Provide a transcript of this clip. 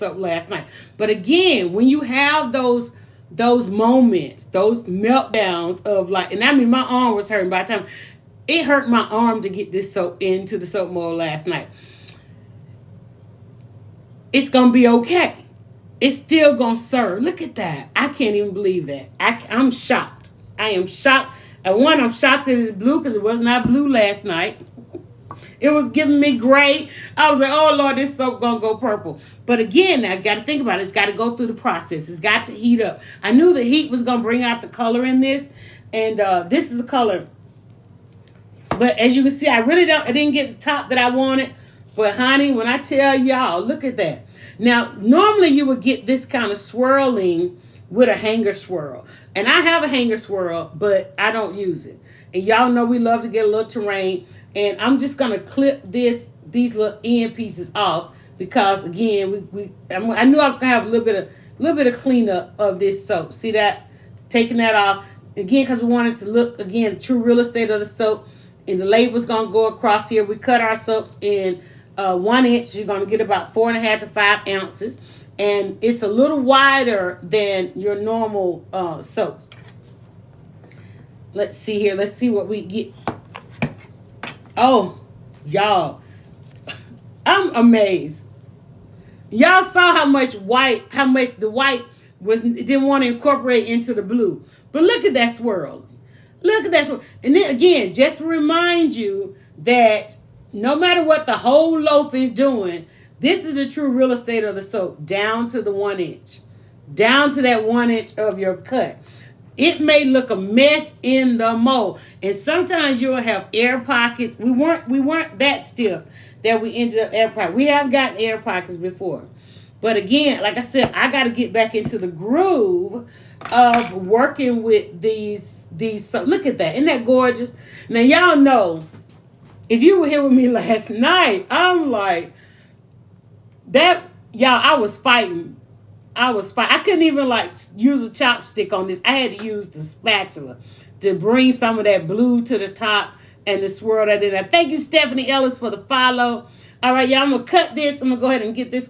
soap last night. But again, when you have those moments, those meltdowns of like, and I mean my arm was hurting by the time it hurt my arm to get this soap into the soap mold last night. It's gonna be okay. It's still gonna serve. Look at that. I can't even believe that. I'm shocked. I am shocked. And one, I'm shocked that it's blue because it was not blue last night. It was giving me gray. I was like, oh Lord, this soap gonna go purple. But again, I got to think about it. It's got to go through the process. It's got to heat up. I knew the heat was gonna bring out the color in this, and this is the color. But as you can see, I didn't get the top that I wanted. But honey, when I tell y'all, look at that. Now, normally you would get this kind of swirling with a hanger swirl. And I have a hanger swirl, but I don't use it. And y'all know we love to get a little terrain. And I'm just going to clip these little end pieces off because, again, I knew I was going to have a little bit of cleanup of this soap. See that? Taking that off. Again, because we wanted to look, again, true real estate of the soap. And the label's going to go across here. We cut our soaps in 1 inch. You're going to get about 4.5 to 5 ounces. And it's a little wider than your normal soaps. Let's see here. Let's see what we get. Oh, y'all. I'm amazed. Y'all saw how much the white didn't want to incorporate into the blue. But look at that swirl. Look at that swirl. And then again, just to remind you that no matter what the whole loaf is doing, this is the true real estate of the soap, down to the 1 inch. Down to that 1 inch of your cut. It may look a mess in the mold. And sometimes you'll have air pockets. We weren't that stiff that we ended up air pockets. We have gotten air pockets before. But again, like I said, I got to get back into the groove of working with these. So look at that. Isn't that gorgeous? Now, y'all know, if you were here with me last night, I'm like, that, y'all, I was fighting. I couldn't even like use a chopstick on this. I had to use the spatula to bring some of that blue to the top and to swirl that in there. Thank you, Stephanie Ellis, for the follow. All right, y'all, I'm going to cut this. I'm going to go ahead and get this